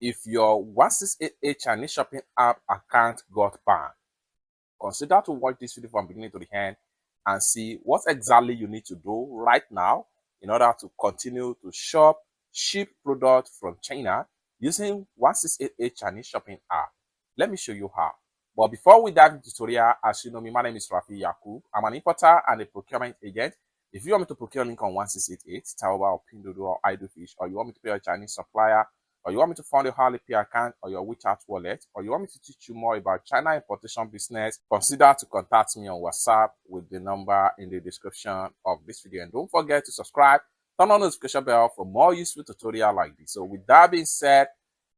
If your 1688 Chinese shopping app account got banned, consider to watch this video from beginning to the end and see what exactly you need to do right now in order to continue to shop cheap products from China using 1688 Chinese shopping app. Let me show you how. But before we dive into the tutorial, as you know me, my name is Rafi Yakub. I'm an importer and a procurement agent. If you want me to procure link on 1688, Taobao or Pinduoduo or Idlefish, or you want me to pay a Chinese supplier, or you want me to fund a Alipay account or your WeChat wallet, or you want me to teach you more about China importation business, consider to contact me on WhatsApp with the number in the description of this video. And don't forget to subscribe, turn on the notification bell for more useful tutorials like this. So with that being said,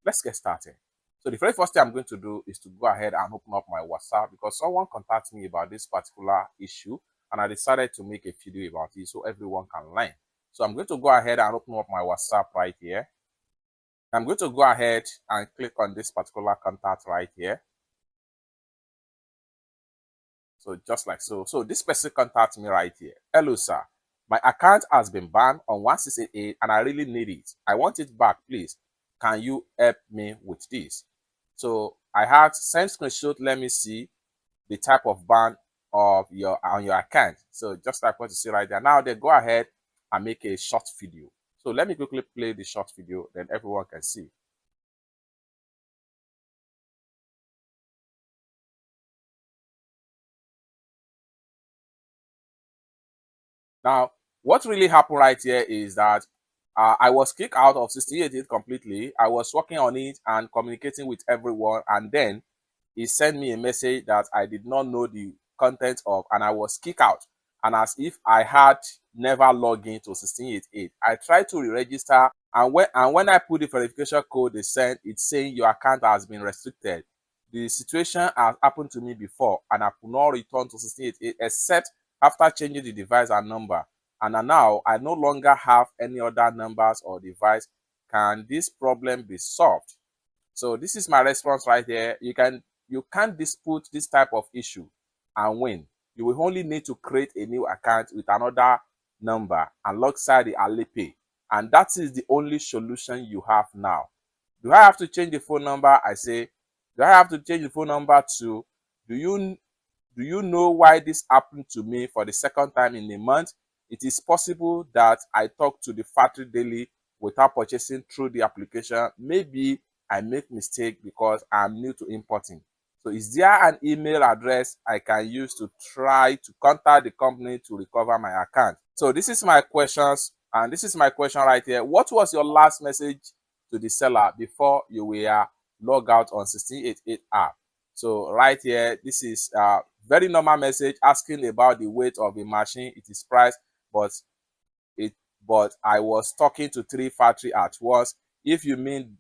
let's get started. So the very first thing I'm going to do is to go ahead and open up my WhatsApp because someone contacted me about this particular issue and I decided to make a video about it so everyone can learn. So I'm going to go ahead and open up my WhatsApp right here. I'm going to go ahead and click on this particular contact right here. So just like so. So this person contacts me right here. Hello, sir. My account has been banned on 1688 and I really need it. I want it back, please. Can you help me with this? So I had sent screenshot. Let me see the type of ban of your account. So just like what you see right there. Now they go ahead and make a short video. So let me quickly play the short video, then everyone can see. Now, what really happened right here is that I was kicked out of 1688 completely. I was working on it and communicating with everyone, and then he sent me a message that I did not know the content of, and I was kicked out. And as if I had never logged into 1688. I tried to re-register, and when I put the verification code they sent, it's saying your account has been restricted. The situation has happened to me before, and I could not return to 1688 except after changing the device and number. And now I no longer have any other numbers or device. Can this problem be solved? So this is my response right here. You can't dispute this type of issue and win. You will only need to create a new account with another number alongside the Alipay, and that is the only solution you have now. Do I have to change the phone number? I say, do I have to change the phone number to? Do you know why this happened to me for the second time in a month? It is possible that I talk to the factory daily without purchasing through the application. Maybe I make mistake because I'm new to importing. So is there an email address I can use to try to contact the company to recover my account? So this is my questions, and this is my question right here. What was your last message to the seller before you were logged out on 1688 app? So right here, this is a very normal message asking about the weight of the machine. It is priced, but I was talking to 3 factories at once. If you mean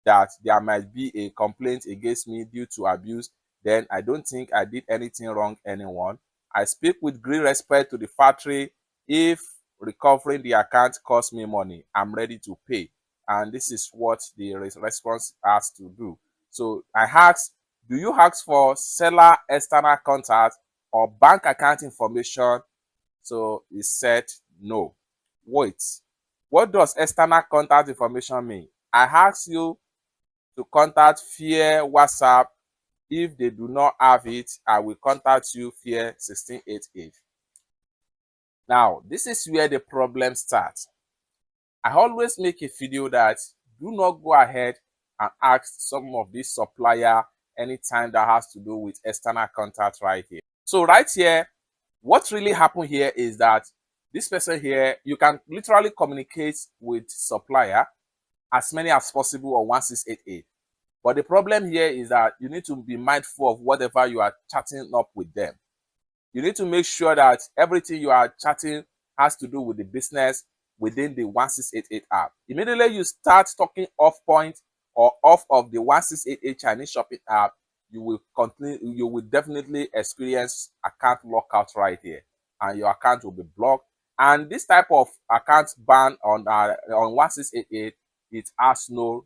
that there might be a complaint against me due to abuse, then I don't think I did anything wrong anyone. I speak with great respect to the factory. If recovering the account costs me money, I'm ready to pay. And this is what the response has to do. So I asked, do you ask for seller external contact or bank account information? So he said no. Wait, what does external contact information mean? I asked you to contact via WhatsApp. If they do not have it, I will contact you via 1688. Now, this is where the problem starts. I always make a video that do not go ahead and ask some of these supplier anytime that has to do with external contact right here. So right here, what really happened here is that this person here, you can literally communicate with supplier as many as possible on 1688. But the problem here is that you need to be mindful of whatever you are chatting up with them. You need to make sure that everything you are chatting has to do with the business within the 1688 app. Immediately you start talking off point or off of the 1688 Chinese shopping app, you will definitely experience account lockout right here, and your account will be blocked. And this type of account ban on 1688, it has no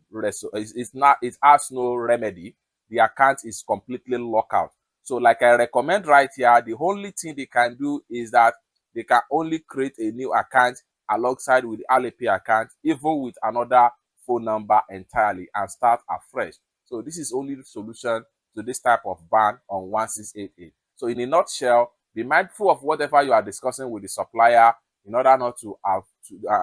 remedy. The account is completely locked out. So like I recommend right here, the only thing they can do is that they can only create a new account alongside with the Alipay account, even with another phone number entirely and start afresh. So this is only the solution to this type of ban on 1688. So in a nutshell, be mindful of whatever you are discussing with the supplier in order not to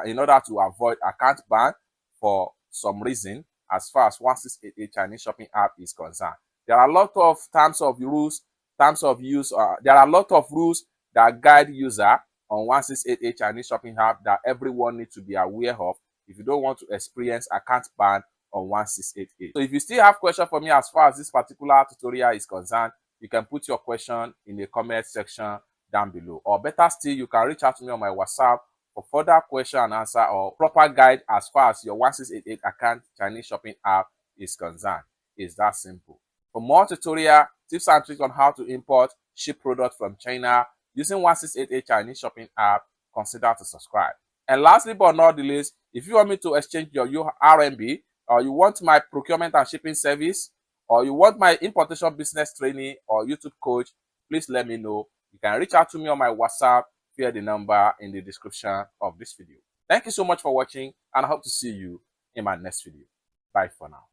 in order to avoid account ban for some reason as far as 1688 Chinese shopping app is concerned. There are a lot of terms of use. There are a lot of rules that guide user on 1688 Chinese shopping app that everyone needs to be aware of if you don't want to experience account ban on 1688. So if you still have questions for me as far as this particular tutorial is concerned, you can put your question in the comment section down below. Or better still, you can reach out to me on my WhatsApp for further question and answer or proper guide as far as your 1688 account Chinese shopping app is concerned. It's that simple. For more tutorial, tips and tricks on how to import, ship products from China using 1688 Chinese shopping app, consider to subscribe. And lastly but not the least, if you want me to exchange your RMB, or you want my procurement and shipping service, or you want my importation business training or YouTube coach, please let me know. You can reach out to me on my WhatsApp via the number in the description of this video. Thank you so much for watching, and I hope to see you in my next video. Bye for now.